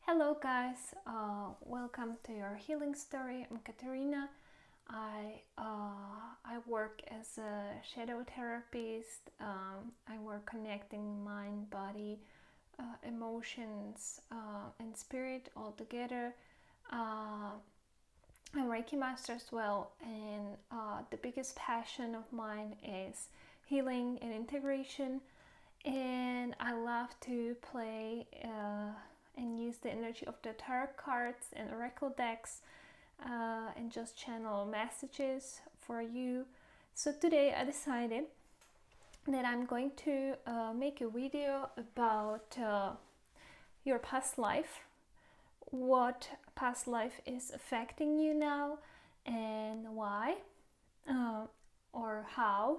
Hello guys, welcome to your healing story. I'm Katerina. I work as a shadow therapist. I work connecting mind, body, emotions, and spirit all together. I'm Reiki master as well, and the biggest passion of mine is healing and integration. And I love to play and use the energy of the tarot cards and oracle decks and just channel messages for you. So today I decided that I'm going to make a video about your past life, what past life is affecting you now and why or how.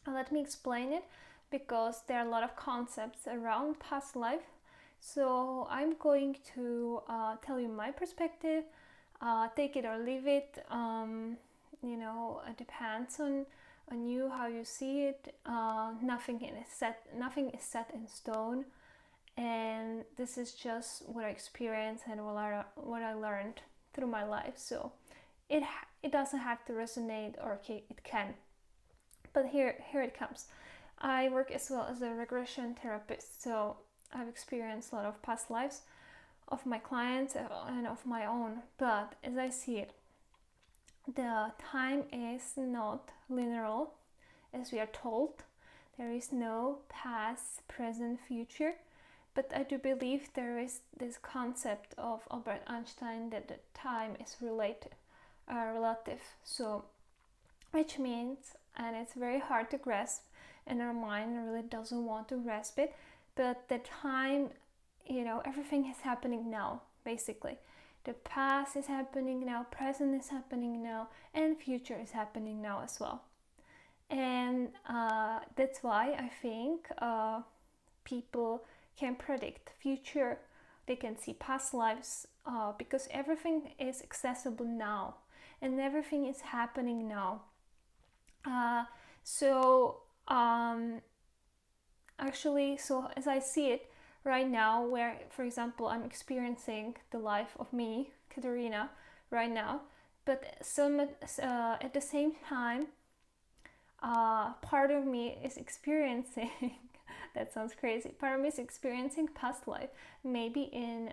Let me explain it, because there are a lot of concepts around past life. So I'm going to tell you my perspective, take it or leave it. It depends on you how you see it. Nothing is set in stone, and this is just what I experienced and what I learned through my life. So it doesn't have to resonate, or it can. But here it comes. I work as well as a regression therapist, so I've experienced a lot of past lives of my clients and of my own. But as I see it, the time is not linear, as we are told. There is no past, present, future. But I do believe there is this concept of Albert Einstein that the time is relative. So, which means, and it's very hard to grasp, and our mind really doesn't want to grasp it, but the time, everything is happening now, basically. The past is happening now, present is happening now, and future is happening now as well. And that's why I think people can predict future. They can see past lives because everything is accessible now and everything is happening now. Actually, as I see it right now, where, for example, I'm experiencing the life of me, Katerina, right now, but at the same time, part of me is experiencing that sounds crazy. Part of me is experiencing past life, maybe in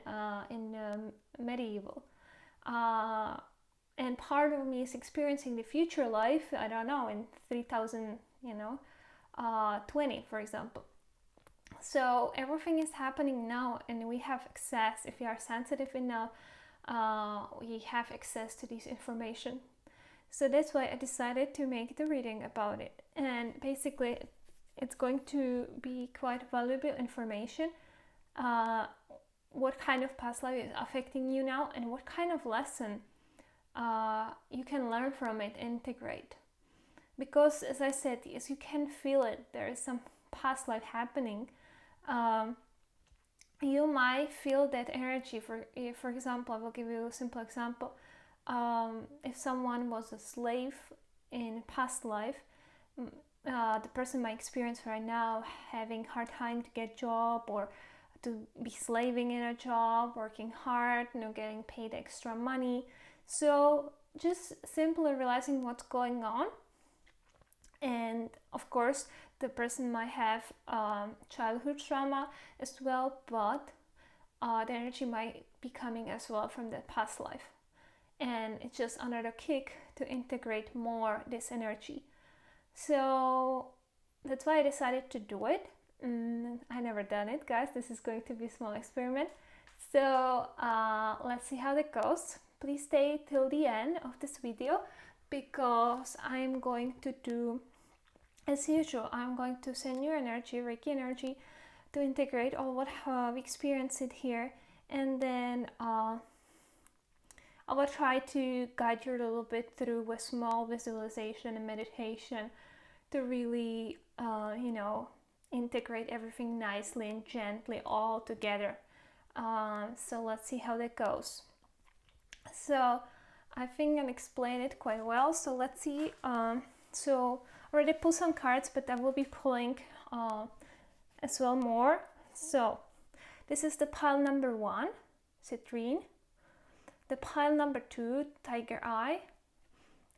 medieval, and part of me is experiencing the future life. I don't know, in 3000, 20, for example. So everything is happening now, and we have access. If we are sensitive enough, we have access to this information. So that's why I decided to make the reading about it. And basically, it's going to be quite valuable information. What kind of past life is affecting you now, and what kind of lesson you can learn from it, integrate. Because, as I said, yes, you can feel it. There is some past life happening. You might feel that energy. For example, I will give you a simple example. If someone was a slave in past life, the person might experience right now having hard time to get a job, or to be slaving in a job, working hard, getting paid extra money. So just simply realizing what's going on. And of course, the person might have childhood trauma as well, but the energy might be coming as well from the past life. And it's just another kick to integrate more this energy. So that's why I decided to do it. I never done it, guys. This is going to be a small experiment. So let's see how that goes. Please stay till the end of this video, because I'm going to do, as usual, I'm going to send you energy, Reiki energy, to integrate all what we experienced it here, and then I will try to guide you a little bit through a small visualization and meditation to really, integrate everything nicely and gently all together. So let's see how that goes. So I think I explained it quite well. So let's see. So already pulled some cards, but I will be pulling as well more. So This is the pile number 1, citrine. The pile number 2, Tyger Eye.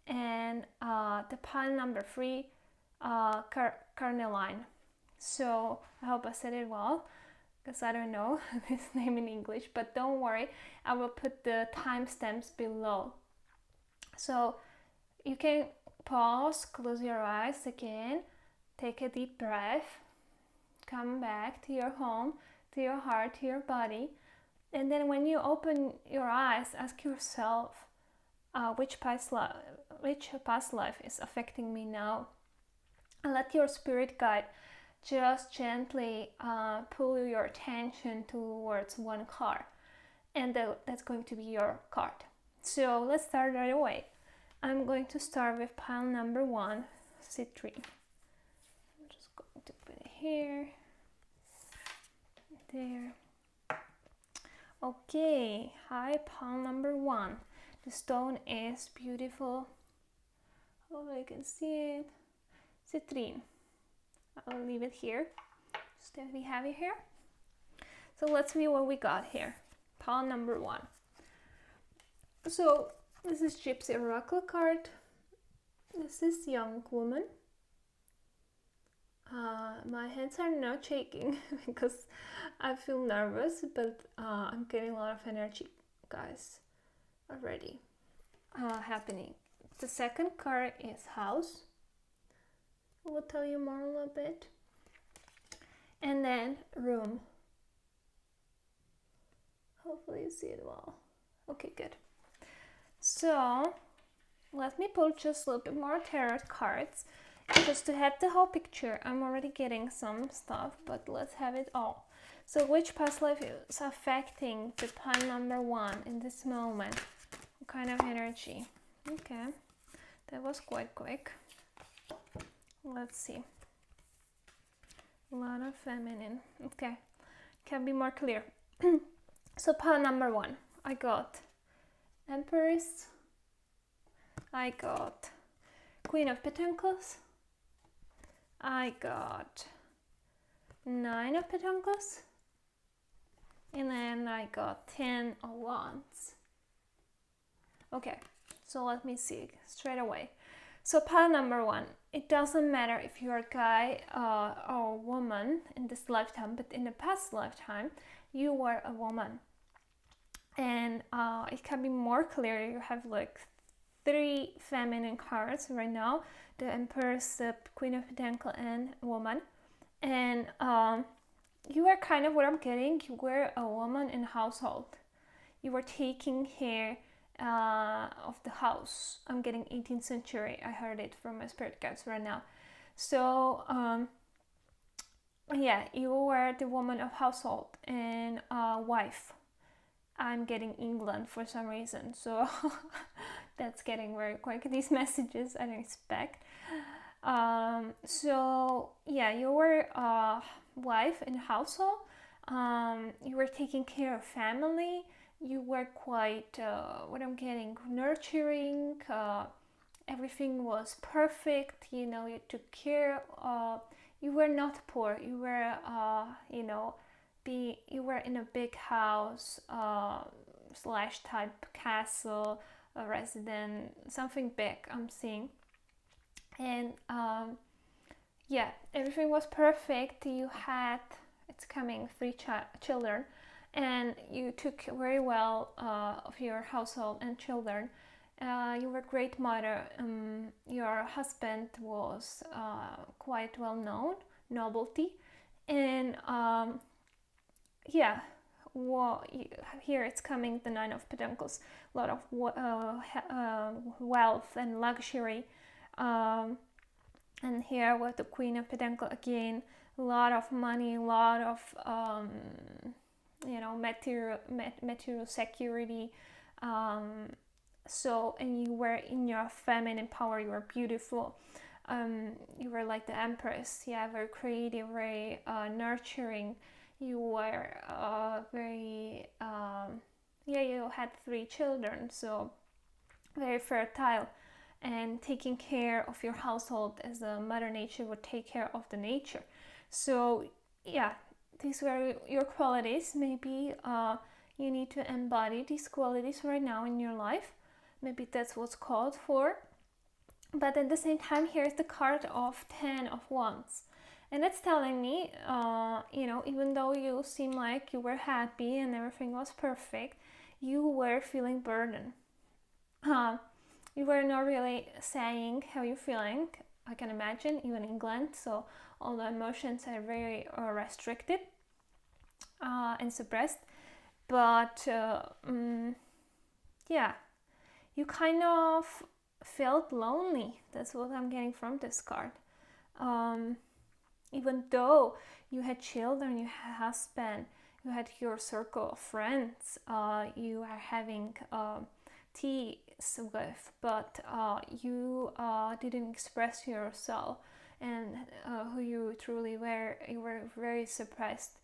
And the pile number 3, Cornelian. So I hope I said it well, because I don't know this name in English, but don't worry, I will put the timestamps below. So you can pause, close your eyes again, take a deep breath, come back to your home, to your heart, to your body, and then when you open your eyes, ask yourself, which past life is affecting me now? And let your spirit guide just gently pull your attention towards one card, and that's going to be your card. So let's start right away. I'm going to start with pile number 1, citrine. I'm just going to put it here, there. Okay, hi, pile number 1. The stone is beautiful. Oh, I can see it. Citrine. I'll leave it here. Just to be heavy here. So let's see what we got here. Pile number 1. So this is Gypsy Oracle card. This is young woman. My hands are not shaking because I feel nervous, but I'm getting a lot of energy, guys, already happening. The second card is house. I will tell you more a little bit. And then room. Hopefully you see it well. Okay, good. So let me pull just a little bit more tarot cards just to have the whole picture. I'm already getting some stuff, but let's have it all. So which past life is affecting the pile number 1 in this moment? What kind of energy? Okay, that was quite quick. Let's see. A lot of feminine. Okay, can be more clear. So pile number 1, I got Empress, I got Queen of Pentacles, I got 9 of Pentacles, and then I got 10 of Wands. Okay, so let me see straight away. So pile number 1, it doesn't matter if you're a guy or a woman in this lifetime, but in the past lifetime, you were a woman. And it can be more clear. You have like 3 feminine cards right now. The Empress, the Queen of Pentacles, and Woman. And you were kind of what I'm getting. You were a woman in household. You were taking care of the house. I'm getting 18th century. I heard it from my spirit guides right now. So yeah, you were the woman of household and wife. I'm getting England for some reason, so that's getting very quick. These messages I didn't expect. So yeah, you were a wife in a household. You were taking care of family. You were quite, what I'm getting, nurturing. Everything was perfect. You know, you took care. You were not poor. You were, you were in a big house / type castle, a residence, something big I'm seeing. And yeah, everything was perfect. You had, it's coming, 3 children, and you took very well of your household and children. You were a great mother. Your husband was quite well known, nobility, and yeah, well, here it's coming, the 9 of Pentacles, a lot of wealth and luxury, and here with the Queen of Pentacles again, a lot of money, a lot of material security. So, and you were in your feminine power. You were beautiful. You were like the Empress. Yeah, very creative, very nurturing. You were very, you had 3 children, so very fertile, and taking care of your household as a Mother Nature would take care of the nature. So yeah, these were your qualities. Maybe you need to embody these qualities right now in your life. Maybe that's what's called for. But at the same time, here's the card of 10 of Wands. And it's telling me, even though you seem like you were happy and everything was perfect, you were feeling burdened. You were not really saying how you're feeling, I can imagine, even in England. So all the emotions are very restricted and suppressed. But you kind of felt lonely. That's what I'm getting from this card. Even though you had children, you had a husband, you had your circle of friends, you are having tea with, but you didn't express yourself and who you truly were. You were very suppressed.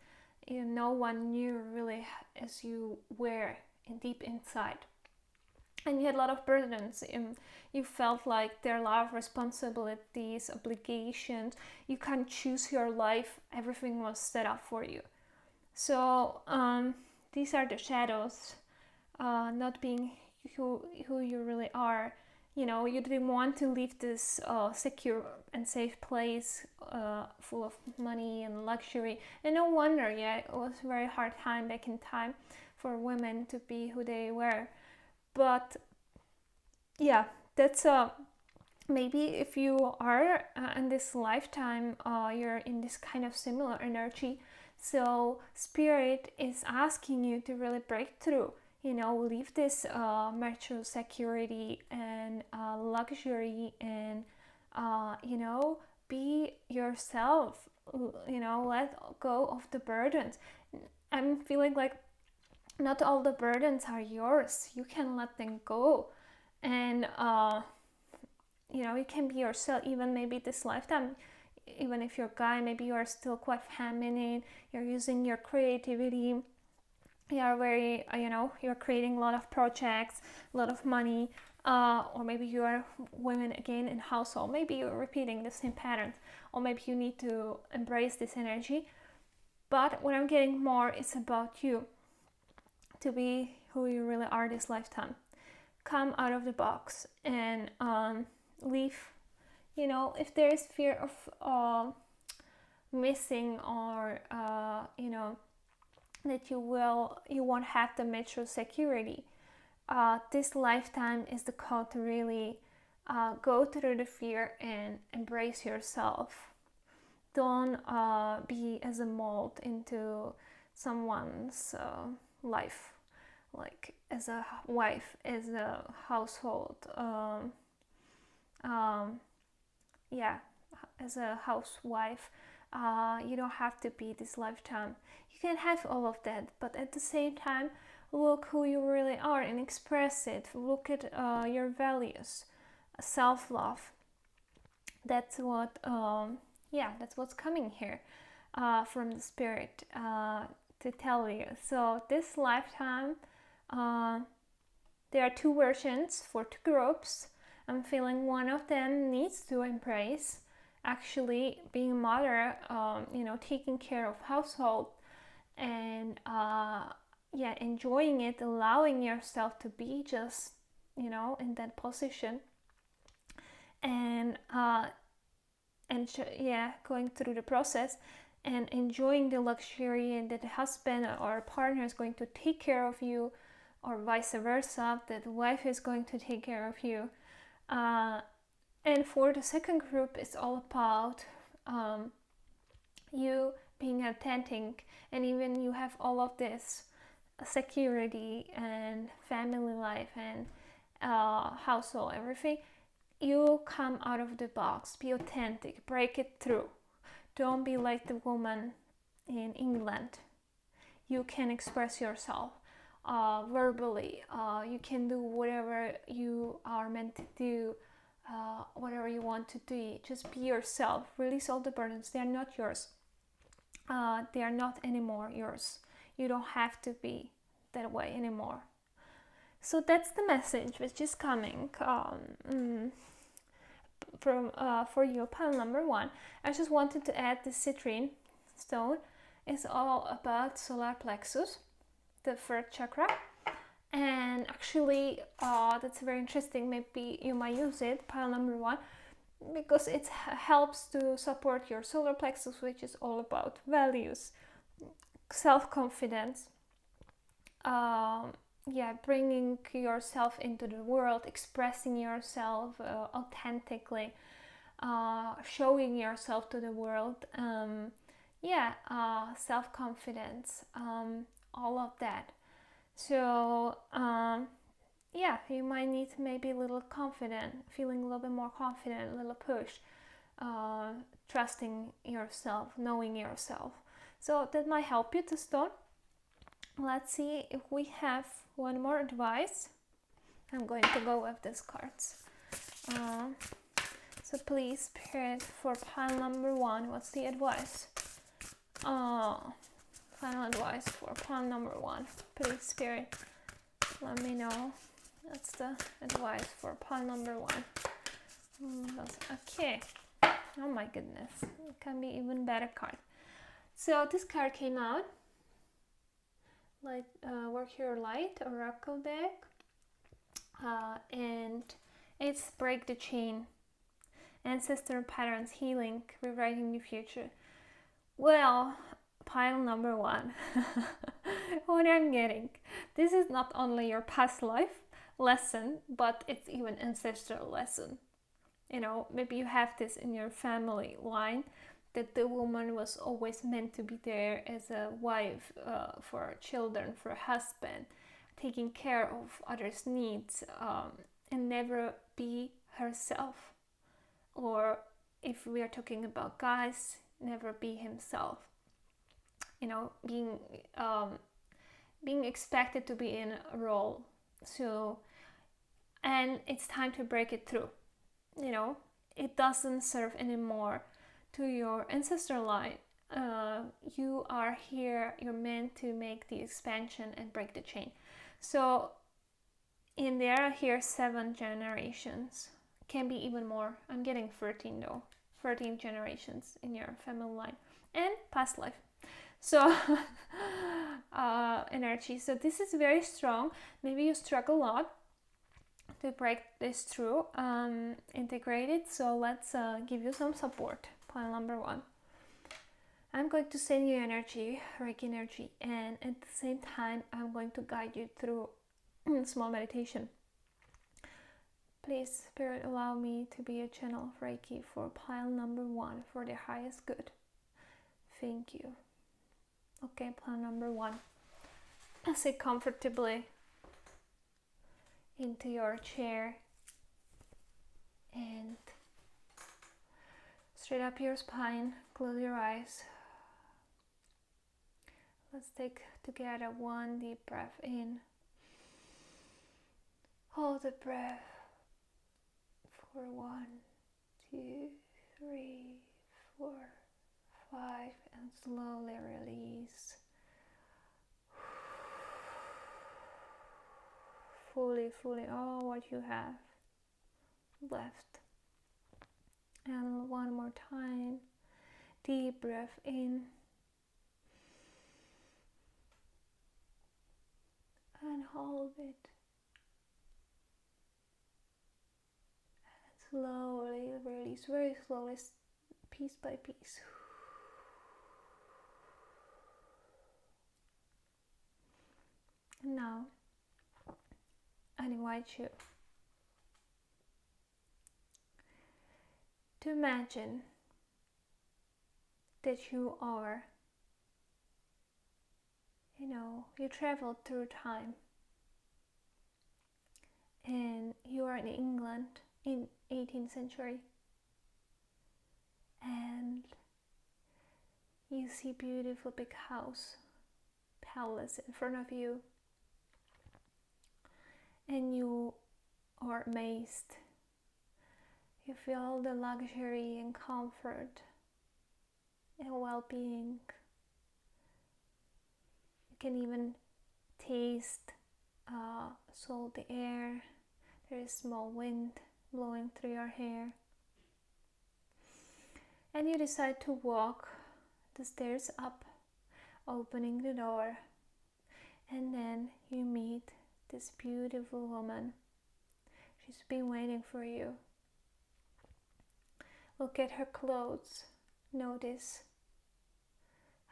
No one knew really as you were deep inside. And you had a lot of burdens. You felt like there are a lot of responsibilities, obligations. You can't choose your life. Everything was set up for you. So these are the shadows, not being who you really are. You didn't want to leave this secure and safe place full of money and luxury. And no wonder, it was a very hard time back in time for women to be who they were. But that's maybe if you are in this lifetime, you're in this kind of similar energy. So Spirit is asking you to really break through, leave this material security and luxury and, be yourself, let go of the burdens. I'm feeling like not all the burdens are yours. You can let them go. And, you can be yourself, even maybe this lifetime. Even if you're a guy, maybe you are still quite feminine. You're using your creativity. You're very, you're creating a lot of projects, a lot of money. Or maybe you are women again in household. Maybe you're repeating the same patterns. Or maybe you need to embrace this energy. But what I'm getting more is about you. To be who you really are this lifetime. Come out of the box and leave. If there is fear of missing or that you won't have the material security, this lifetime is the call to really go through the fear and embrace yourself. Don't be as a mold into someone's life, like as a wife, as a household, as a housewife. You don't have to be this lifetime. You can have all of that, but at the same time, look who you really are and express it. Look at your values, self-love. That's what, that's what's coming here from the Spirit to tell you. So this lifetime, there are two versions for two groups. I'm feeling one of them needs to embrace actually being a mother, taking care of household and enjoying it, allowing yourself to be just, in that position and going through the process and enjoying the luxury, and that the husband or partner is going to take care of you, or vice versa, that the wife is going to take care of you. And for the second group, it's all about you being authentic, and even you have all of this security and family life and household, everything. You come out of the box, be authentic, break it through. Don't be like the woman in England. You can express yourself verbally. You can do whatever you are meant to do, whatever you want to do. Just be yourself. Release all the burdens. They are not yours. They are not anymore yours. You don't have to be that way anymore. So that's the message which is coming for you, pile number one. I just wanted to add the citrine stone. is all about solar plexus, the first chakra. And actually, that's very interesting. Maybe you might use it, pile number 1, because it helps to support your solar plexus, which is all about values, self-confidence, bringing yourself into the world, expressing yourself authentically, showing yourself to the world, self-confidence, all of that. So you might need maybe a little confident, feeling a little bit more confident, a little push, trusting yourself, knowing yourself. So that might help you to start. Let's see if we have one more advice. I'm going to go with these cards. So please, Spirit, for pile number 1, what's the advice? Final advice for pile number 1. Please, Spirit, let me know. That's the advice for pile number 1. Okay. Oh my goodness. It can be even better card. So this card came out. Work Your Light Oracle deck. And it's Break the Chain. Ancestor patterns, healing, rewriting the future. Well, pile number 1. What I'm getting, this is not only your past life lesson, but it's even ancestral lesson. You know, maybe you have this in your family line, that the woman was always meant to be there as a wife, for children, for a husband, taking care of others' needs, and never be herself. Or if we are talking about guys, never be himself. You know, being expected to be in a role. So, and it's time to break it through. You know, it doesn't serve anymore to your ancestral line. You are here, you're meant to make the expansion and break the chain. So in there, here 7 generations, can be even more. I'm getting 13 though, 13 generations in your family line, and past life. So energy. So this is very strong. Maybe you struggle a lot to break this through, integrate it. So let's give you some support. Pile number 1. I'm going to send you energy, Reiki energy, and at the same time I'm going to guide you through a small meditation. Please, Spirit, allow me to be a channel of Reiki for pile number 1 for the highest good. Thank you. Okay, pile number 1. Sit comfortably into your chair and straight up your spine. Close your eyes. Let's take together one deep breath in. Hold the breath for 1, 2, 3, 4, 5, and slowly release. Fully all what you have left. And one more time, deep breath in and hold it, and slowly release, very slowly, piece by piece. And now I invite you to imagine that you are, you traveled through time and you are in England in 18th century, and you see beautiful big house, palace in front of you, and you are amazed. You feel the luxury and comfort and well-being. You can even taste salty air. There is small wind blowing through your hair. And you decide to walk the stairs up opening the door, and then you meet this beautiful woman. She's been waiting for you. Look at her clothes. Notice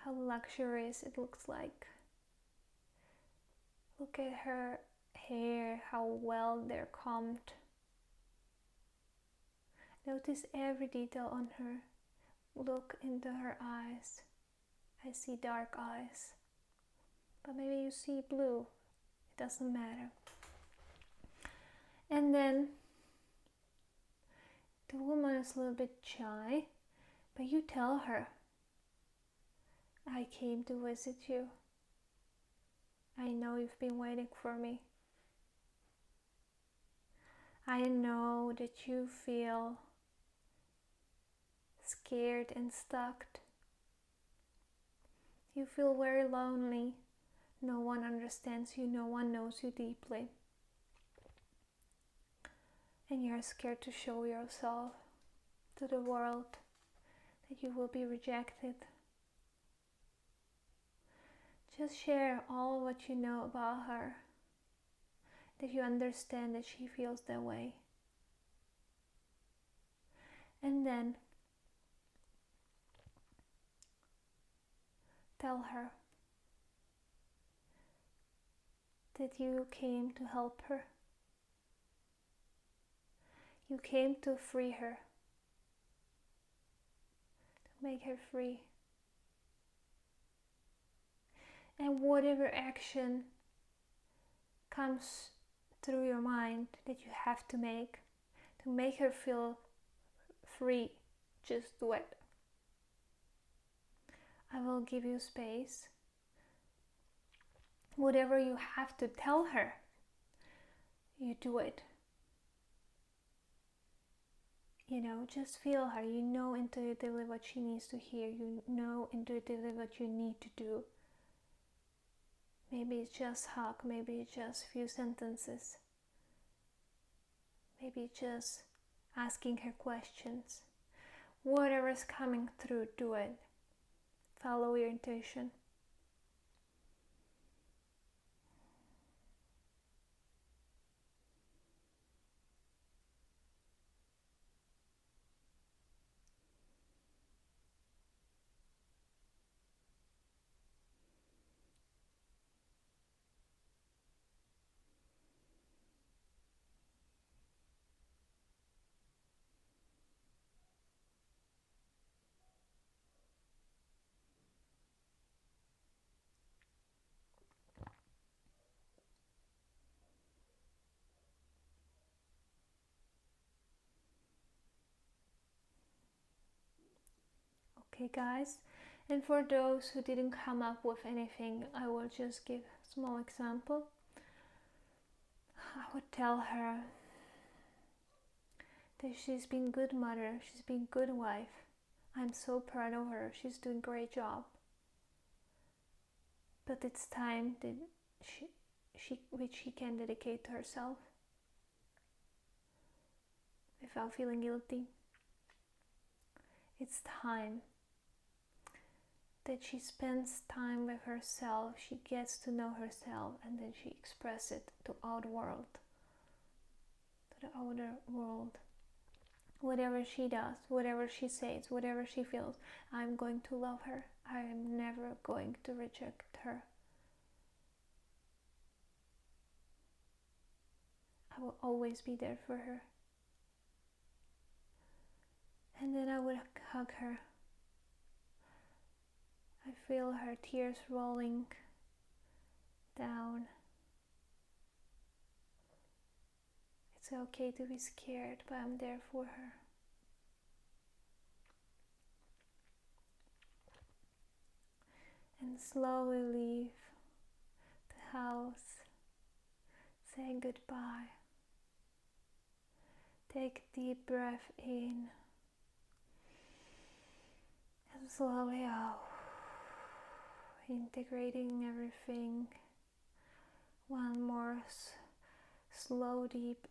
how luxurious it looks like. Look at her hair, how well they're combed. Notice every detail on her. Look into her eyes. I see dark eyes, but maybe you see blue. It doesn't matter. And then the woman is a little bit shy, but you tell her, I came to visit you. I know you've been waiting for me. I know that you feel scared and stuck. You feel very lonely. No one understands you. No one knows you deeply. And you're scared to show yourself to the world, that you will be rejected. Just share all what you know about her, that you understand that she feels that way. And then tell her that you came to help her. You came to free her, to make her free. And whatever action comes through your mind that you have to make her feel free, just do it. I will give you space. Whatever you have to tell her, you do it. Just feel her. You know intuitively what she needs to hear. You know intuitively what you need to do. Maybe it's just hug. Maybe it's just a few sentences. Maybe just asking her questions. Whatever is coming through, do it. Follow your intuition. Okay, guys, and for those who didn't come up with anything, I will just give a small example. I would tell her that she's been a good mother, she's been a good wife. I'm so proud of her, she's doing a great job. But it's time that she can dedicate to herself without feeling guilty. It's time that she spends time with herself, she gets to know herself, and then she expresses it to the outer world. Whatever she does, whatever she says, whatever she feels, I'm going to love her. I am never going to reject her. I will always be there for her. And then I would hug her. I feel her tears rolling down. It's okay to be scared, but I'm there for her. And slowly leave the house, saying goodbye. Take a deep breath in and slowly out, integrating everything. One more slow, deep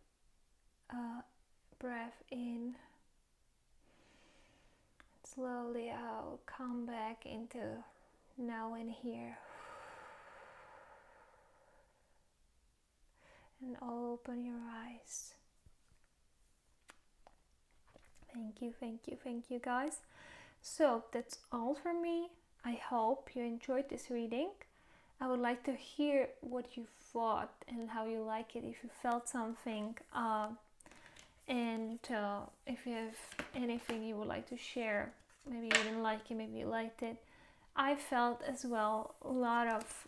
breath in. Slowly out, come back into now and here. And open your eyes. Thank you, thank you, thank you guys. So that's all from me. I hope you enjoyed this reading. I would like to hear what you thought and how you like it, if you felt something, and if you have anything you would like to share. Maybe you didn't like it, maybe you liked it. I felt as well a lot of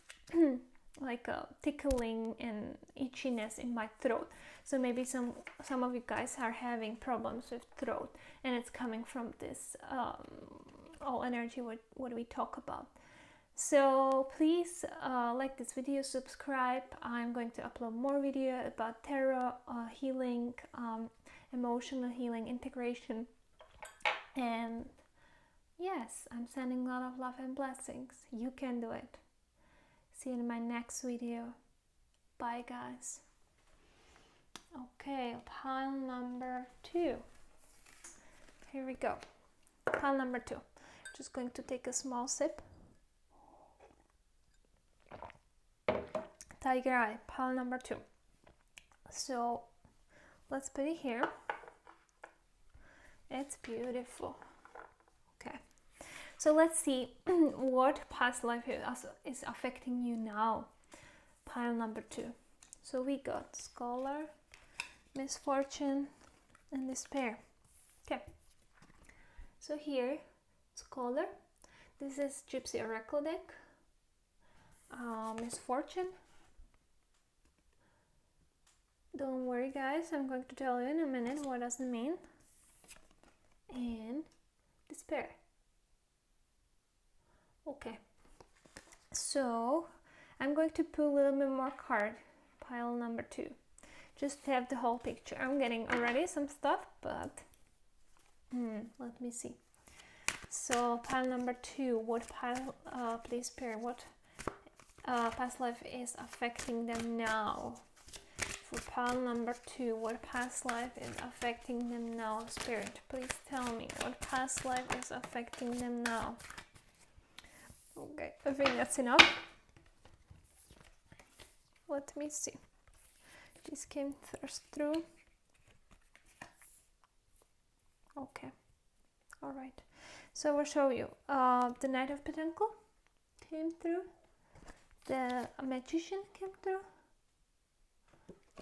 like a tickling and itchiness in my throat. So maybe some of you guys are having problems with throat, and it's coming from this all energy what we talk about. So please like this video, subscribe. I'm going to upload more video about tarot healing, emotional healing, integration, and yes, I'm sending a lot of love and blessings. You can do it. See you in my next video. Bye guys. Okay, pile number 2. Here we go. Pile number 2. Just going to take a small sip. Tyger Eye, pile number 2. So let's put it here. It's beautiful. Okay, so let's see what past life is affecting you now. Pile number 2. So we got scholar, misfortune, and despair. Okay, so here, scholar, this is Gypsy Oracle deck. Misfortune, don't worry guys, I'm going to tell you in a minute what does it mean. And despair. Okay, so I'm going to pull a little bit more card, pile number 2, just to have the whole picture. I'm getting already some stuff, but let me see. So pile number 2, what pile, please pair, what past life is affecting them now? For pile number 2, what past life is affecting them now? Spirit, please tell me what past life is affecting them now. Okay, I think that's enough. Let me see. This came first through. Okay, all right. So I will show you. The Knight of Pentacles came through. The Magician came through.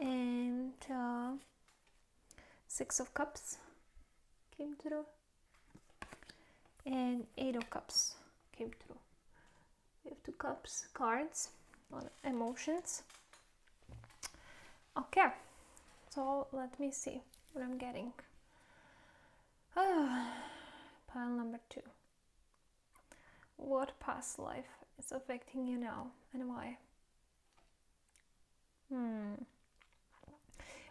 And Six of Cups came through. And Eight of Cups came through. We have 2 cups, cards, emotions. Okay, so let me see what I'm getting. Pile number 2. What past life is affecting you now and why?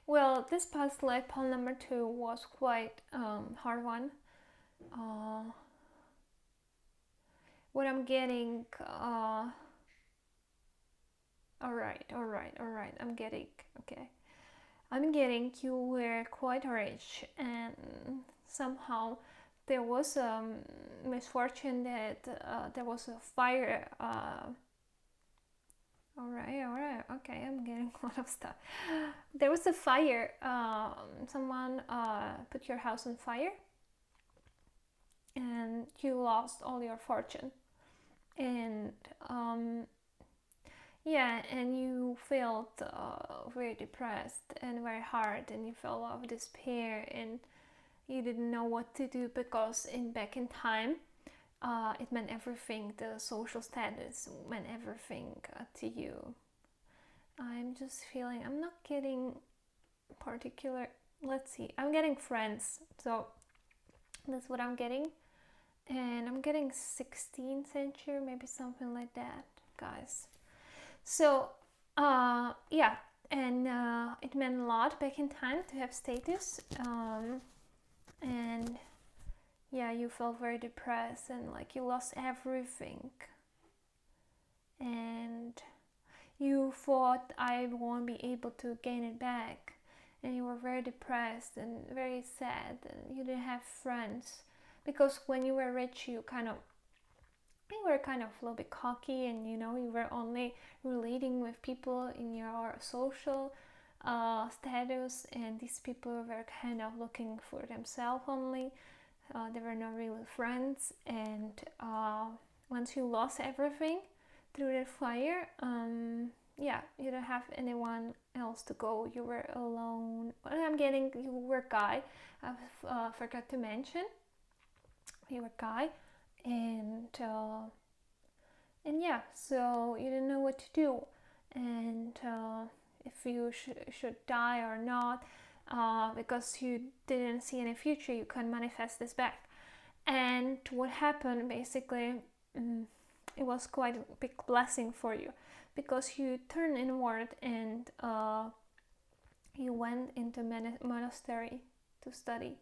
Well, this past life, pile number 2, was quite hard one. What I'm getting, all right, I'm getting, okay. I'm getting you were quite rich, and somehow there was a misfortune that there was a fire. All right, okay, I'm getting a lot of stuff. There was a fire, someone put your house on fire, and you lost all your fortune. And yeah, and you felt very depressed and very hard, and you felt a lot of despair, and you didn't know what to do, because back in time, it meant everything. The social status meant everything to you. I'm just feeling, I'm not getting particular, let's see, I'm getting friends, so that's what I'm getting. And I'm getting 16th century, maybe something like that, guys. So yeah, and it meant a lot back in time to have status, and yeah, you felt very depressed, and like you lost everything, and you thought I won't be able to gain it back, and you were very depressed and very sad, and you didn't have friends, because when you were rich, you kind of you were kind of a little bit cocky, and you were only relating with people in your social status, and these people were kind of looking for themselves only. They were not really friends, and once you lost everything through the fire, you don't have anyone else to go. You were alone. You were a guy. I forgot to mention, you were a guy, and yeah, so you didn't know what to do, and if you should die or not, because you didn't see any future, you couldn't manifest this back. And what happened basically, it was quite a big blessing for you, because you turned inward, and you went into monastery to study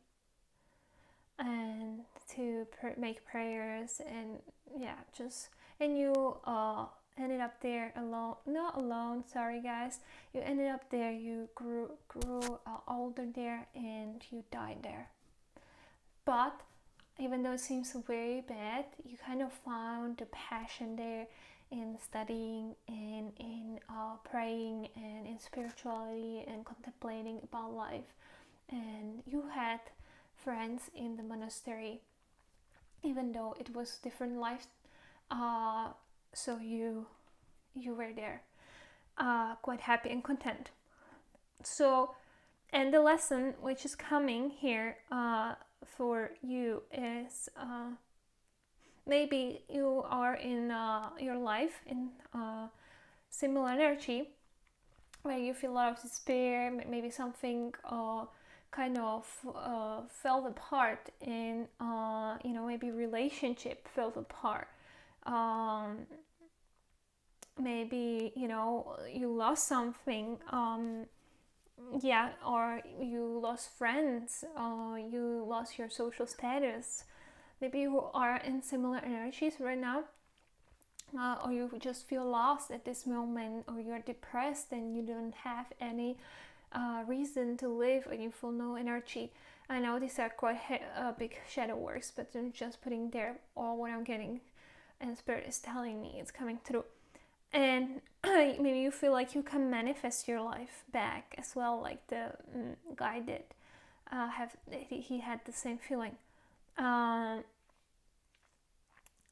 and to make prayers, and and you ended up there alone. Not alone, sorry guys. You ended up there. You grew older there, and you died there. But even though it seems very bad, you kind of found the passion there in studying, and in praying, and in spirituality, and contemplating about life. And you had friends in the monastery, even though it was different life. So you were there, quite happy and content. So, and the lesson which is coming here for you is, maybe you are in your life in similar energy, where you feel a lot of despair, maybe something kind of fell apart, in maybe relationship fell apart, maybe you lost something, or you lost friends, you lost your social status. Maybe you are in similar energies right now, or you just feel lost at this moment, or you're depressed and you don't have any reason to live, or you feel no energy. I know these are quite big shadow works, but I'm just putting there all what I'm getting, and Spirit is telling me it's coming through. And maybe you feel like you can manifest your life back as well, like the guy did. He had the same feeling. And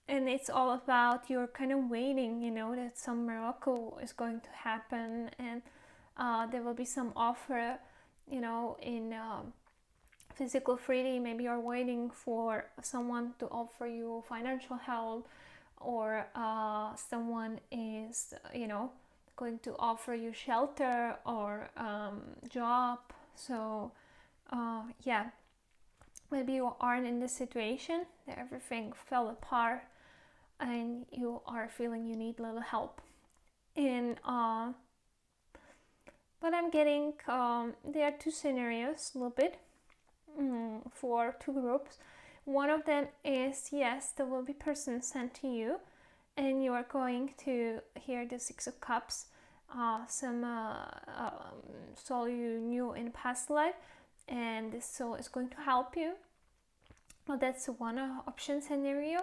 it's all about you're kind of waiting, that some miracle is going to happen, and there will be some offer, in physical freedom. Maybe you're waiting for someone to offer you financial help, or someone is, going to offer you shelter or job. So maybe you aren't in this situation that everything fell apart, and you are feeling you need a little help. And but I'm getting there are two scenarios, a little bit, for two groups. One of them is, yes, there will be person sent to you, and you are going to hear the Six of Cups, some soul you knew in past life, and this soul is going to help you. Well, that's one option scenario,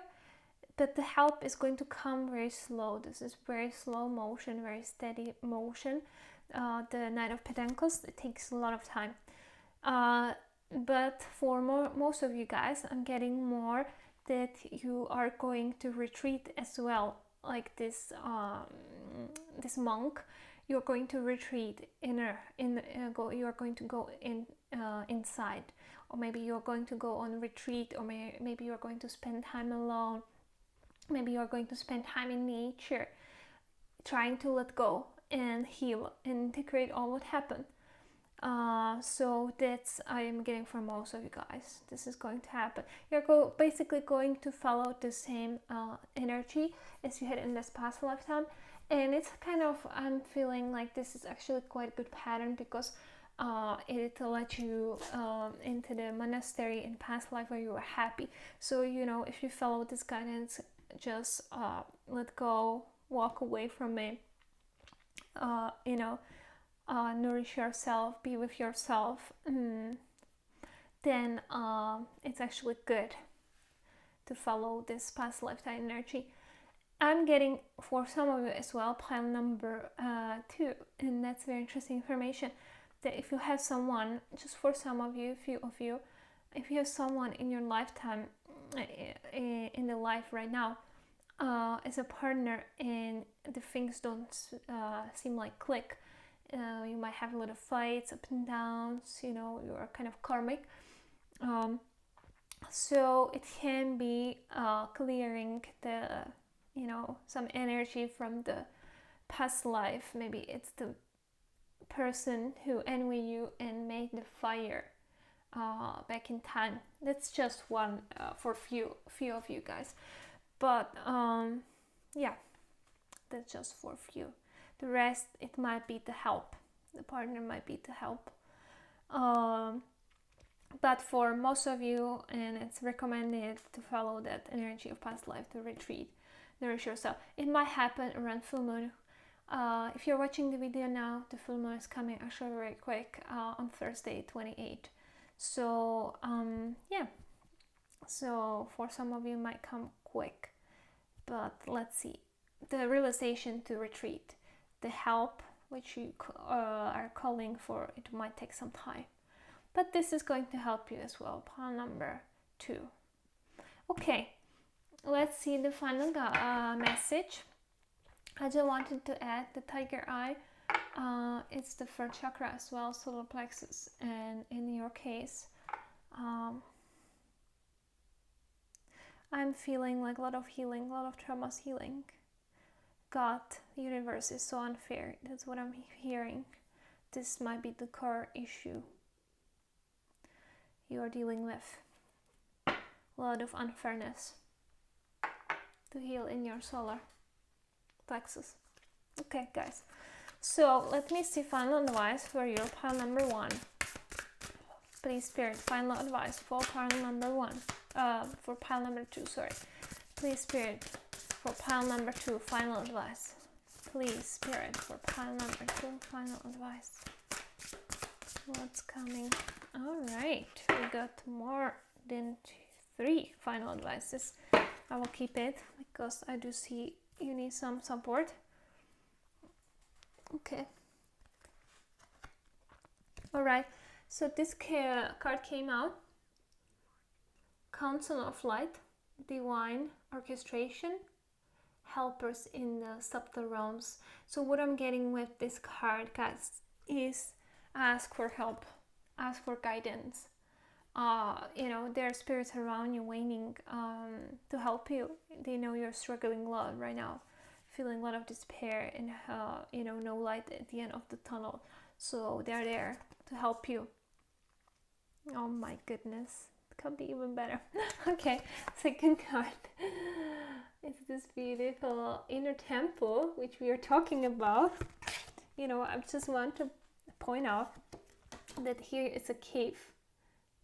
but the help is going to come very slow. This is very slow motion, very steady motion. The Knight of Pentacles, it takes a lot of time. But for most of you guys, I'm getting more that you are going to retreat as well, like this this monk. You're going to retreat you are going to go inside, or maybe you're going to go on retreat, or maybe you're going to spend time alone. Maybe you're going to spend time in nature, trying to let go and heal and integrate all what happened. So that's I am getting from most of you guys. This is going to happen. You're basically going to follow the same energy as you had in this past lifetime, and it's kind of, I'm feeling like this is actually quite a good pattern, because it led you into the monastery in past life where you were happy. So if you follow this guidance, just let go, walk away from it. Nourish yourself, be with yourself, then it's actually good to follow this past lifetime energy. I'm getting, for some of you as well, pile number 2, and that's very interesting information, that if you have someone, just for some of you, few of you, if you have someone in your lifetime, in the life right now, as a partner, and the things don't seem like click, you might have a lot of fights, up and downs, you know, you are kind of karmic. So it can be clearing the, you know, some energy from the past life. Maybe it's the person who envy you and made the fire back in time. That's just one for few of you guys, but yeah, that's just for few. The rest, it might be the help. The partner might be the help. But for most of you, and it's recommended to follow that energy of past life, to retreat, nourish yourself. It might happen around full moon. If you're watching the video now, the full moon is coming actually very quick, on Thursday 28. So yeah, so for some of you it might come quick, but let's see. The realization to retreat, the help which you are calling for, it might take some time, but this is going to help you as well. Pile number 2. Okay, let's see the final message. I just wanted to add the Tyger Eye. It's the third chakra as well, solar plexus, and in your case, I'm feeling like a lot of healing, a lot of traumas healing. God, the universe is so unfair. That's what I'm hearing. This might be the core issue you're dealing with. A lot of unfairness to heal in your solar plexus. Okay, guys. So let me see final advice for your pile number 1. Please, Spirit, final advice for pile number 1. For pile number 2, sorry. Please, Spirit, for pile number 2, final advice. Please, Spirit, for pile number 2, final advice. What's coming? All right, we got more than 3 final advices. I will keep it because I do see you need some support. Okay. All right. So this card came out. Council of Light, Divine Orchestration, Helpers in the Subtle Realms. So what I'm getting with this card, guys, is ask for help, ask for guidance. You know, there are spirits around you waiting to help you. They know you're struggling a lot right now, feeling a lot of despair and you know, no light at the end of the tunnel. So they're there to help you. Oh my goodness, it could be even better. Okay, second card. It's this beautiful inner temple which we are talking about. You know, I just want to point out that here is a cave,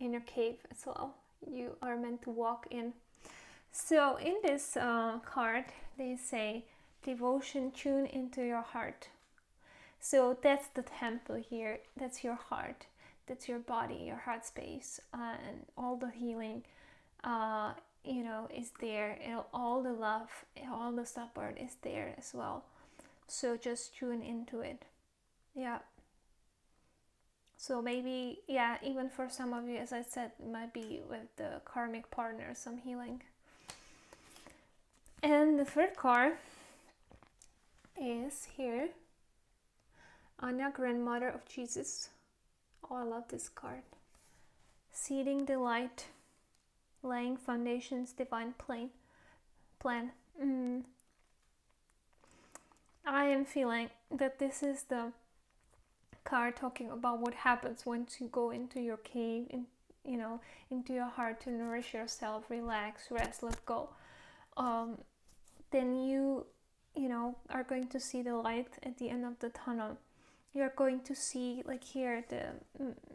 inner cave as well. You are meant to walk in. So in this card, they say devotion, tune into your heart. So that's the temple here. That's your heart. That's your body, your heart space, and all the healing, you know, is there. And all the love, all the support is there as well. So just tune into it. Yeah. So maybe, yeah, even for some of you, as I said, it might be with the karmic partner, some healing. And the third card is here, Anna, Grandmother of Jesus. Oh, I love this card. Seeding the light, laying foundations, divine plan. I am feeling that this is the card talking about what happens once you go into your cave, you know, into your heart to nourish yourself, relax, rest, let go. Then you know, are going to see the light at the end of the tunnel. You're going to see, like here, the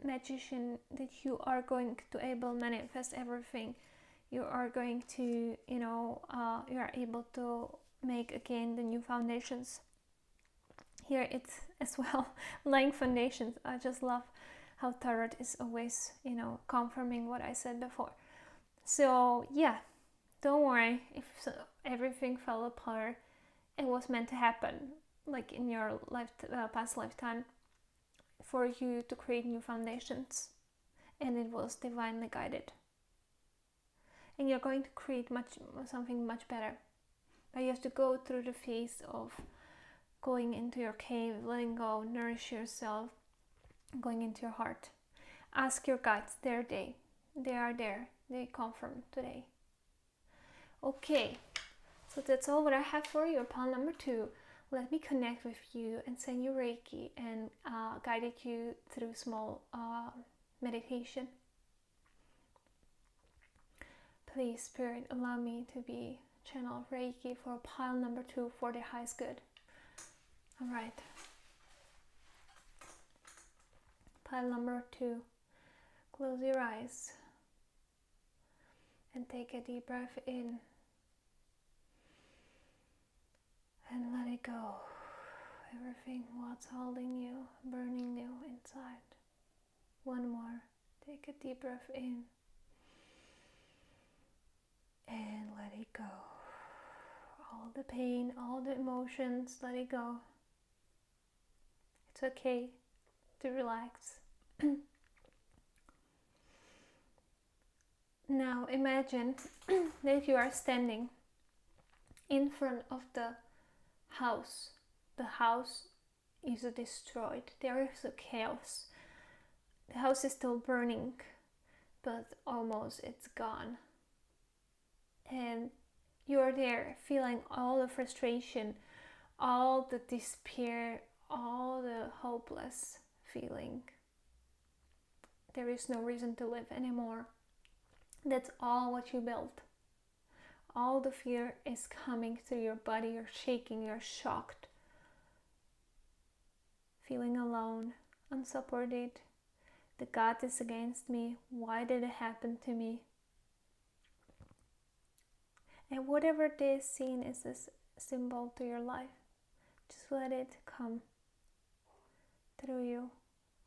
magician, that you are going to able manifest everything. You are going to, you know, you are able to make again the new foundations. Here it's as well laying foundations. I just love how tarot is always, you know, confirming what I said before. So yeah, don't worry if everything fell apart. It was meant to happen, like in your past lifetime, for you to create new foundations, and it was divinely guided. And you're going to create something much better. But you have to go through the phase of going into your cave, letting go, nourish yourself, going into your heart. Ask your guides, they are there, they confirm today. Okay, so that's all what I have for you. Pile number 2. Let me connect with you and send you Reiki and guided you through small meditation. Please, Spirit, allow me to be channel of Reiki for pile number 2 for the highest good. All right. Pile number 2. Close your eyes and take a deep breath in and let it go. Everything what's holding you, burning you inside. One more. Take a deep breath in and let it go. All the pain, all the emotions, let it go. It's okay to relax. Now imagine that you are standing in front of the house. The house is destroyed. There is a chaos. The house is still burning, but almost it's gone. And you're there feeling all the frustration, all the despair, all the hopeless feeling. There is no reason to live anymore. That's all what you built. All the fear is coming through your body. You're shaking, you're shocked, feeling alone, unsupported. The God is against me. Why did it happen to me? And whatever this scene is a symbol to your life, just let it come through you.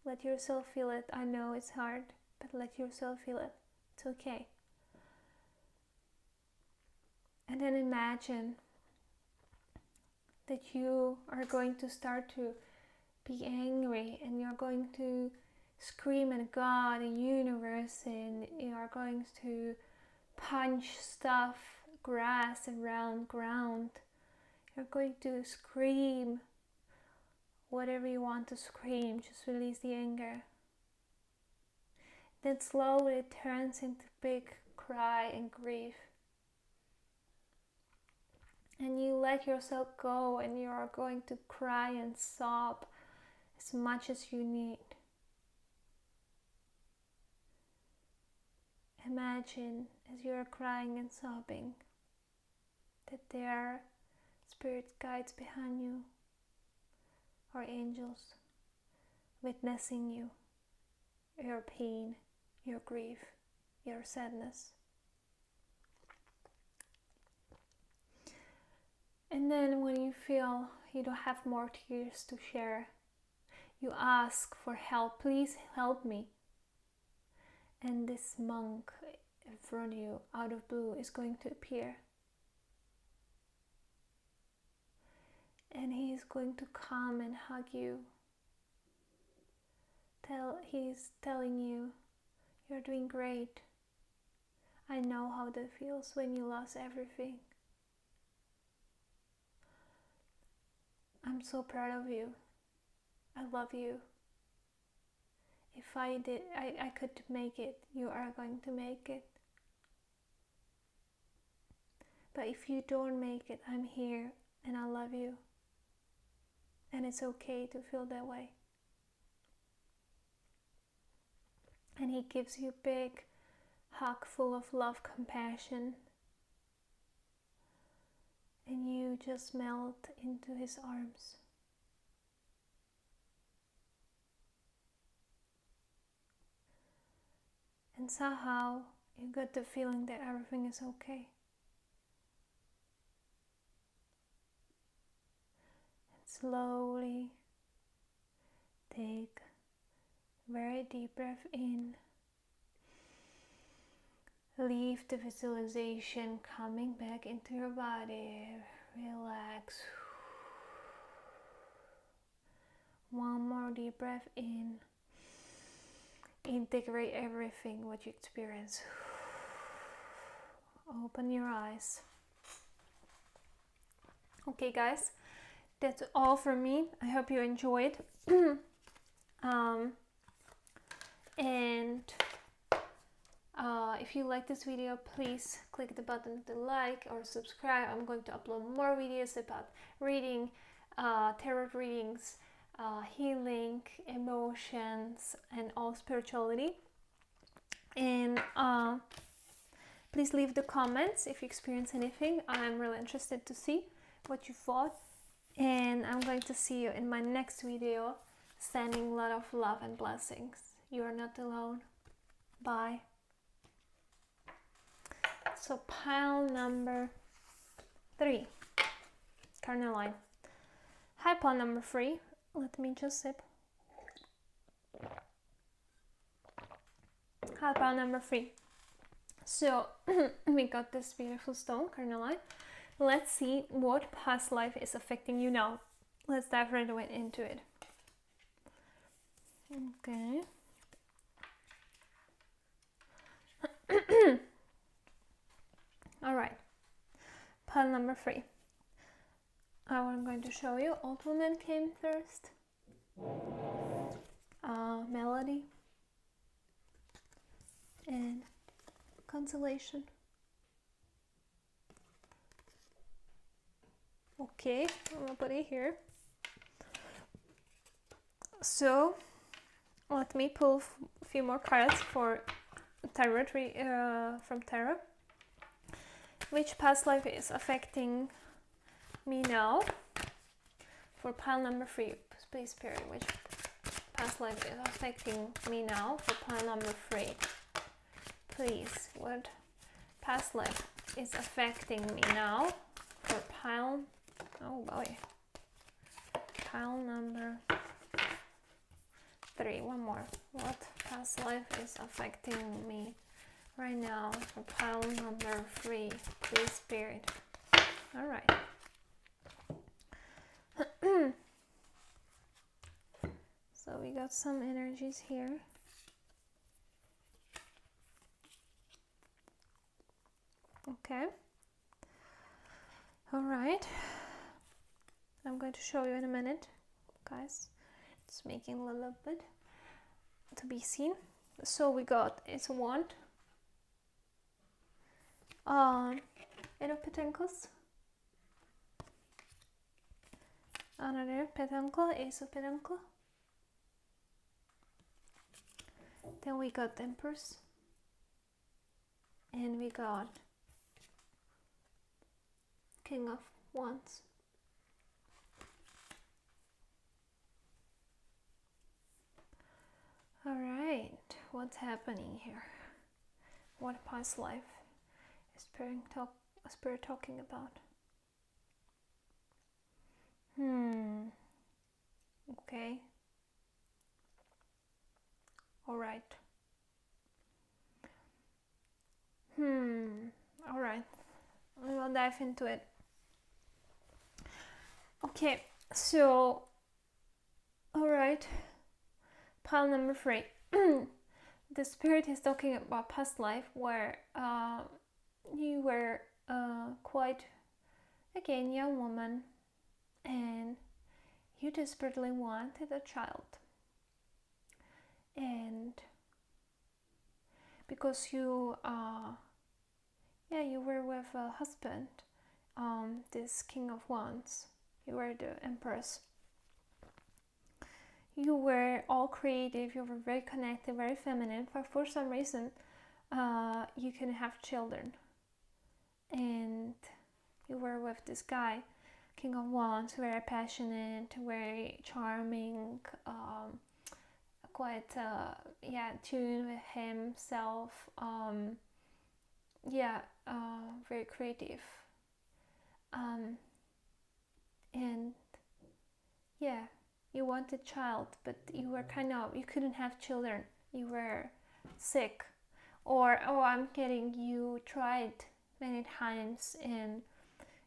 Let yourself feel it. I know it's hard, but let yourself feel it. It's okay. And then imagine that you are going to start to be angry and you're going to scream at God and universe, and you are going to punch stuff, grass around ground. You're going to scream whatever you want to scream. Just release the anger. Then slowly it turns into big cry and grief. And you let yourself go and you are going to cry and sob as much as you need. Imagine as you are crying and sobbing that there are spirit guides behind you or angels witnessing you, your pain, your grief, your sadness. And then when you feel you don't have more tears to share, you ask for help. Please help me. And this monk in front of you, out of blue, is going to appear. And he is going to come and hug you. He's telling you, you're doing great. I know how that feels when you lost everything. I'm so proud of you. I love you. If I could make it, you are going to make it. But if you don't make it, I'm here and I love you. And it's okay to feel that way. And he gives you a big hug full of love, compassion. And you just melt into his arms. And somehow you got the feeling that everything is okay. And slowly take a very deep breath in Leave the visualization coming back into your body. Relax. One more deep breath in. Integrate everything what you experience. Open your eyes. Okay guys, that's all from me. I hope you enjoyed. And if you like this video, please click the button to like or subscribe. I'm going to upload more videos about reading, tarot readings, healing, emotions, and all spirituality. And please leave the comments if you experience anything. I'm really interested to see what you thought. And I'm going to see you in my next video. Sending a lot of love and blessings. You are not alone. Bye. So pile number 3, Cornelian. Hi, pile number 3. Let me just sip. Hi, pile number 3. So we got this beautiful stone, Cornelian. Let's see what past life is affecting you now. Let's dive right away into it. Okay. All right. Pile number 3. I'm going to show you. Old woman came first. Melody. And consolation. Okay, I'm gonna put it here. So let me pull a few more cards for tarot from tarot. Which past life is affecting me now? For pile number 3, please spirit, which past life is affecting me now? For pile number 3, please, what past life is affecting me now? For pile, oh boy, pile number 3, one more. What past life is affecting me right now? For pile number 3, please spirit. All right. So we got some energies here. Okay. All right. I'm going to show you in a minute, guys. It's making a little bit to be seen. So we got, it's a wand. Eight of Pentacles. Another pentacle, Ace of Pentacles. Then we got Empress. And we got King of Wands. All right, what's happening here? What past life is Spirit talking about? Okay. All right. All right. We will dive into it. Okay, so, all right. Pile number 3. The Spirit is talking about past life where you were quite, again, young woman, and you desperately wanted a child. And because you were with a husband, this King of Wands, you were the Empress. You were all creative, you were very connected, very feminine, but for some reason you couldn't have children. And you were with this guy, King of Wands, very passionate, very charming, quite tuned with himself, very creative, and you wanted a child, but you were you couldn't have children. You were sick, Or, oh, I'm getting, you tried many times and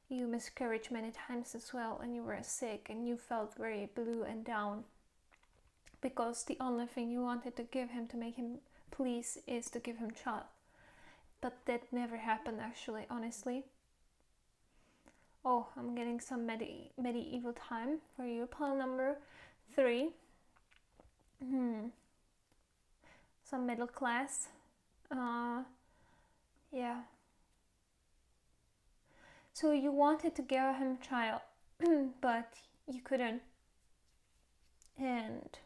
you miscarried many times as well, and you were sick and you felt very blue and down because the only thing you wanted to give him to make him please is to give him child. But that never happened actually, honestly. Oh, I'm getting some medieval time for you. Pile number 3. Some middle class. Yeah. So you wanted to give him child, but you couldn't. And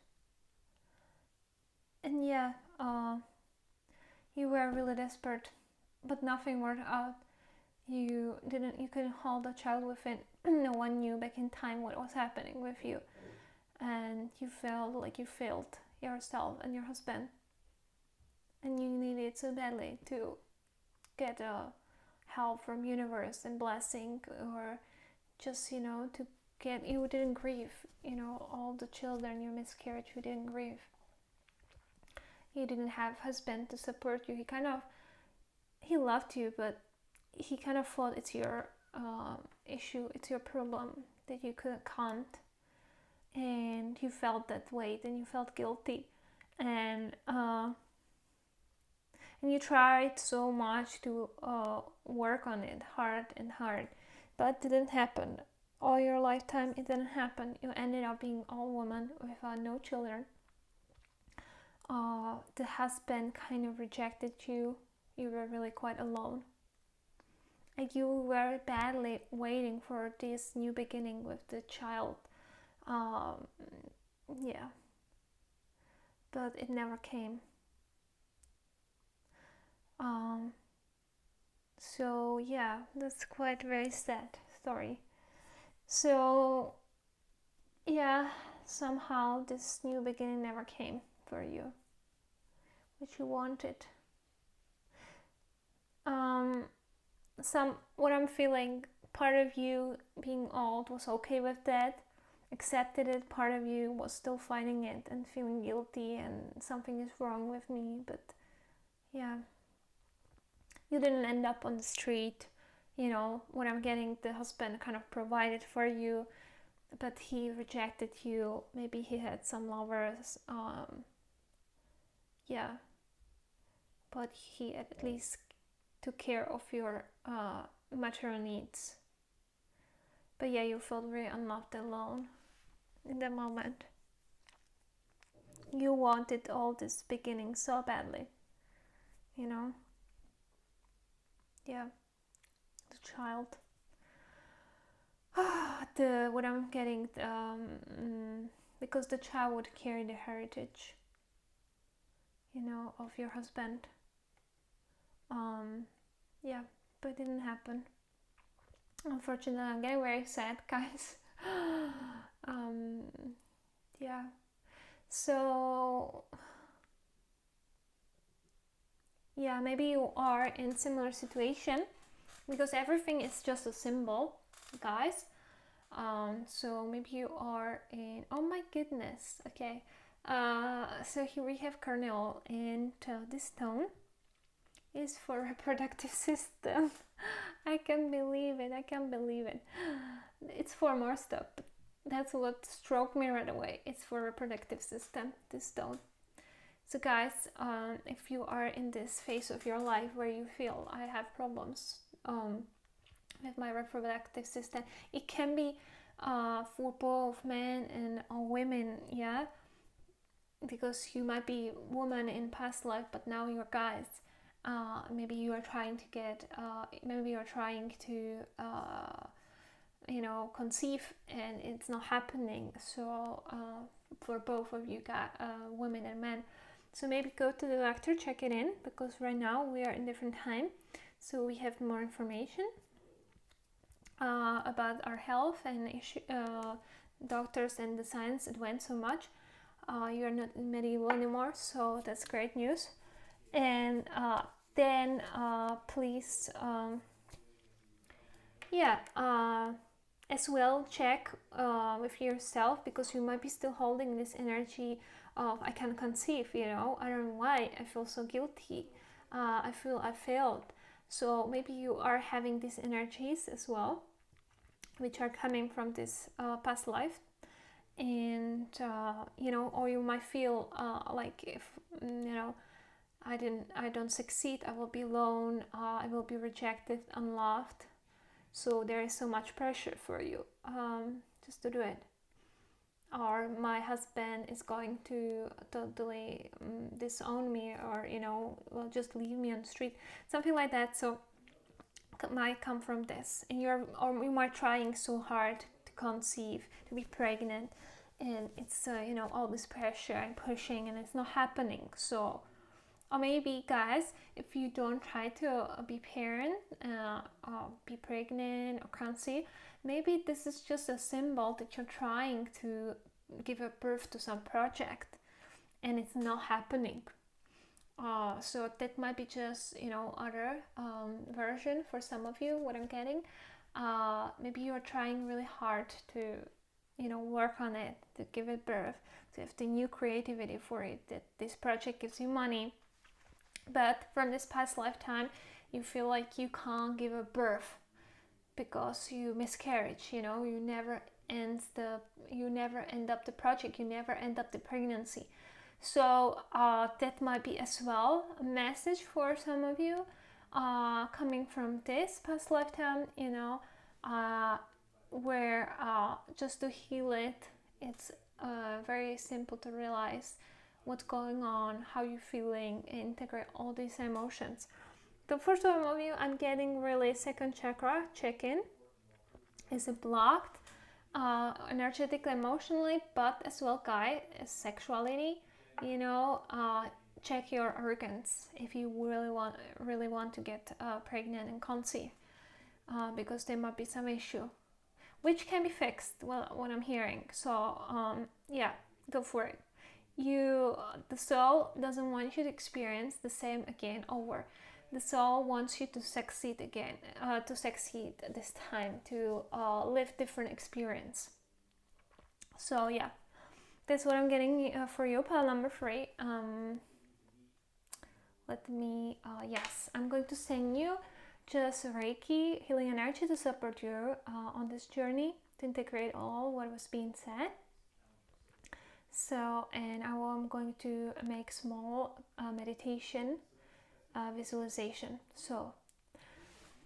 yeah, you were really desperate, but nothing worked out. You couldn't hold a child within. No one knew back in time what was happening with you, and you felt like you failed yourself and your husband, and you needed so badly to get help from universe and blessing, or just to get, you didn't grieve, all the children you miscarried, you didn't grieve. You didn't have husband to support you. He loved you, but he kind of thought it's your issue, it's your problem that you can't, and you felt that weight and you felt guilty, and you tried so much to work on it hard, but it didn't happen. All your lifetime it didn't happen. You ended up being all woman with no children. The husband kind of rejected you. You were really quite alone. And you were badly waiting for this new beginning with the child. Yeah. But it never came. So yeah, that's quite very sad story. So yeah, somehow this new beginning never came for you, which you wanted. What I'm feeling, part of you being old was okay with that, accepted it. Part of you was still fighting it and feeling guilty and something is wrong with me. But yeah, you didn't end up on the street. What I'm getting, the husband kind of provided for you, but he rejected you. Maybe he had some lovers. Yeah, but he at least took care of your material needs. But yeah, you felt very unloved, alone in the moment. You wanted all this beginning so badly, Yeah, the child. What I'm getting, because the child would carry the heritage, of your husband. Yeah, but it didn't happen. Unfortunately, I'm getting very sad, guys. Yeah. So yeah, maybe you are in similar situation, because everything is just a symbol, guys. So maybe you are in, oh my goodness, okay. So here we have Cornelian, and this stone is for reproductive system. I can't believe it. It's for more stuff. That's what struck me right away. It's for reproductive system, this stone. So guys, if you are in this phase of your life where you feel I have problems with my reproductive system, it can be for both men and women, yeah, because you might be woman in past life, but now you're guys. Maybe you are trying to get, maybe you're trying to, conceive, and it's not happening. So for both of you guys, women and men, so maybe go to the doctor, check it in, because right now we are in different time, so we have more information about our health and doctors and the science advanced so much. You are not in medieval anymore, so that's great news. And then please, as well check with yourself, because you might be still holding this energy of I can't conceive, I don't know why I feel so guilty. I feel I failed. So maybe you are having these energies as well, which are coming from this past life. And or you might feel like, if I don't succeed, I will be alone, I will be rejected, unloved. So there is so much pressure for you, just to do it. Or my husband is going to totally disown me, or will just leave me on the street, something like that. So it might come from this, and you might trying so hard to conceive, to be pregnant, and it's all this pressure and pushing, and it's not happening. So, or maybe, guys, if you don't try to be parent, or be pregnant or conceive, maybe this is just a symbol that you're trying to give a birth to some project, and it's not happening. So that might be just other version for some of you, what I'm getting. Maybe you're trying really hard to work on it, to give it birth, to have the new creativity for it, that this project gives you money. But from this past lifetime, you feel like you can't give a birth because you miscarried. You never end up the project, you never end up the pregnancy. So that might be as well a message for some of you, coming from this past lifetime, where just to heal it, it's very simple to realize what's going on, how you're feeling, and integrate all these emotions. The first one of you, I'm getting really second chakra check-in. Is it blocked energetically, emotionally, but as well, guy, sexuality? Check your organs if you really want to get pregnant and conceive, because there might be some issue which can be fixed. Well, what I'm hearing. So yeah, go for it. The soul doesn't want you to experience the same again over. The soul wants you to succeed again, to succeed this time, to live different experience. So yeah, that's what I'm getting for you, pile number 3. Yes, I'm going to send you just Reiki healing energy to support you on this journey, to integrate all what was being said. So, and I'm going to make small meditation visualization. So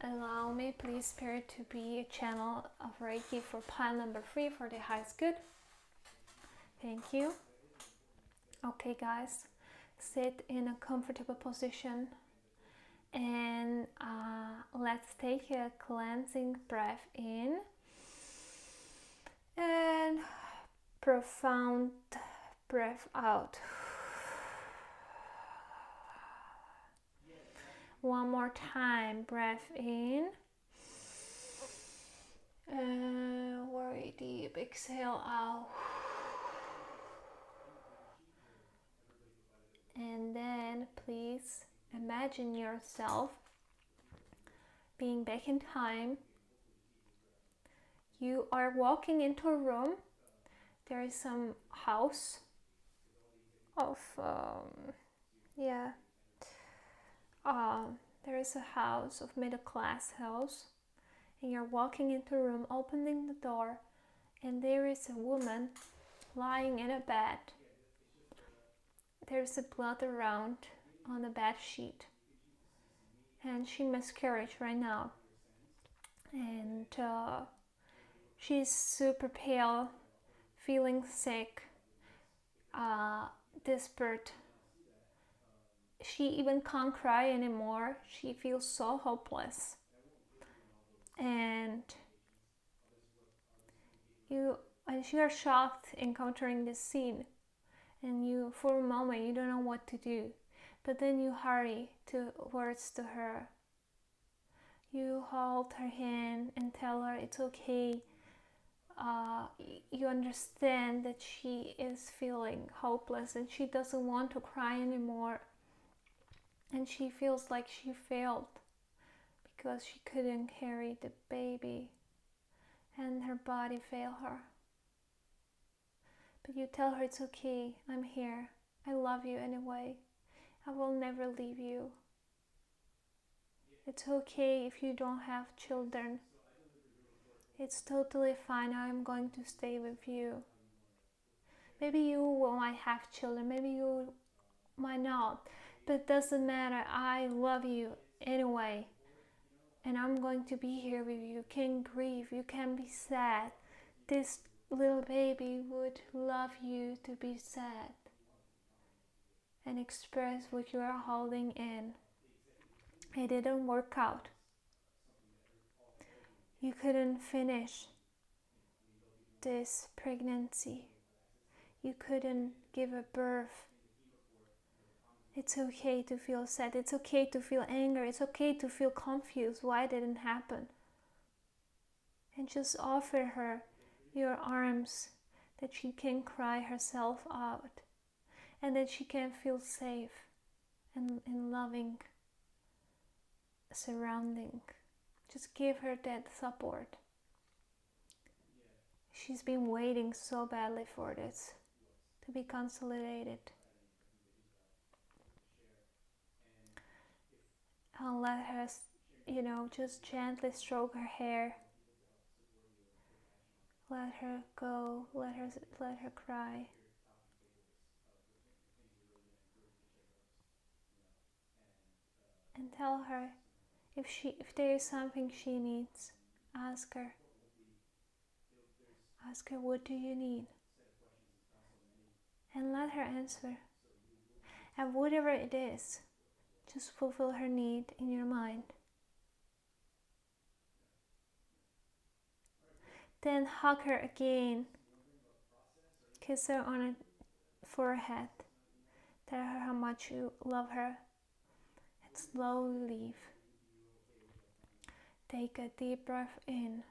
allow me, please, Spirit, to be a channel of Reiki for pile number 3 for the highest good. Thank you. Okay, guys, sit in a comfortable position, and let's take a cleansing breath in and profound breath out. One more time, breath in, and very deep exhale out. And then please imagine yourself being back in time. You are walking into a room. There is some house of there is a house of middle class house, and you're walking into a room, opening the door, and there is a woman lying in a bed. There's a blood around on the bed sheet, and she miscarried right now, and she's super pale, feeling sick, desperate. She even can't cry anymore. She feels so hopeless, and you are shocked encountering this scene, and you, for a moment, you don't know what to do, but then you hurry towards to her. You hold her hand and tell her it's okay. You understand that she is feeling hopeless and she doesn't want to cry anymore, and she feels like she failed because she couldn't carry the baby and her body failed her. But you tell her it's okay, I'm here, I love you anyway, I will never leave you. It's okay if you don't have children. It's totally fine. I'm going to stay with you. Maybe you might have children, maybe you might not, but it doesn't matter. I love you anyway, and I'm going to be here with you. You can grieve, you can be sad. This little baby would love you to be sad and express what you are holding in. It didn't work out. You couldn't finish this pregnancy. You couldn't give a birth. It's okay to feel sad. It's okay to feel anger. It's okay to feel confused why it didn't happen. And just offer her your arms that she can cry herself out and that she can feel safe and in loving surrounding. Just give her that support. She's been waiting so badly for this, to be consolidated. I'll let her, just gently stroke her hair. Let her go, let her cry. And tell her if there is something she needs, ask her. Ask her, what do you need? And let her answer. And whatever it is, just fulfill her need in your mind. Then hug her again. Kiss her on her forehead. Tell her how much you love her. And slowly leave. Take a deep breath in.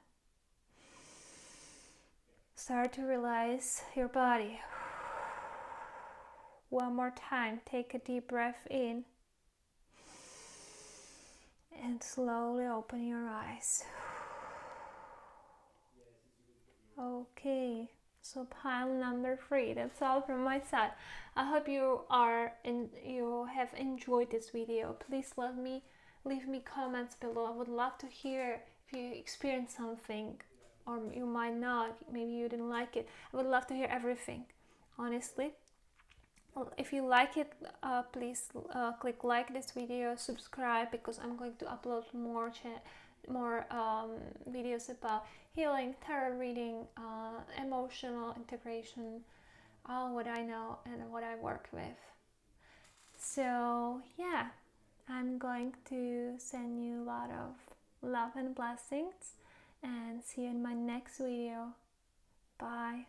Start to realize your body. One more time, take a deep breath in. And slowly open your eyes. Okay, so pile number 3. That's all from my side. I hope you have enjoyed this video. Please leave me comments below. I would love to hear if you experienced something, or you might not. Maybe you didn't like it. I would love to hear everything, honestly. If you like it, please click like this video, subscribe, because I'm going to upload more videos about healing, tarot reading, emotional integration, all what I know and what I work with. So yeah, I'm going to send you a lot of love and blessings, and see you in my next video. Bye.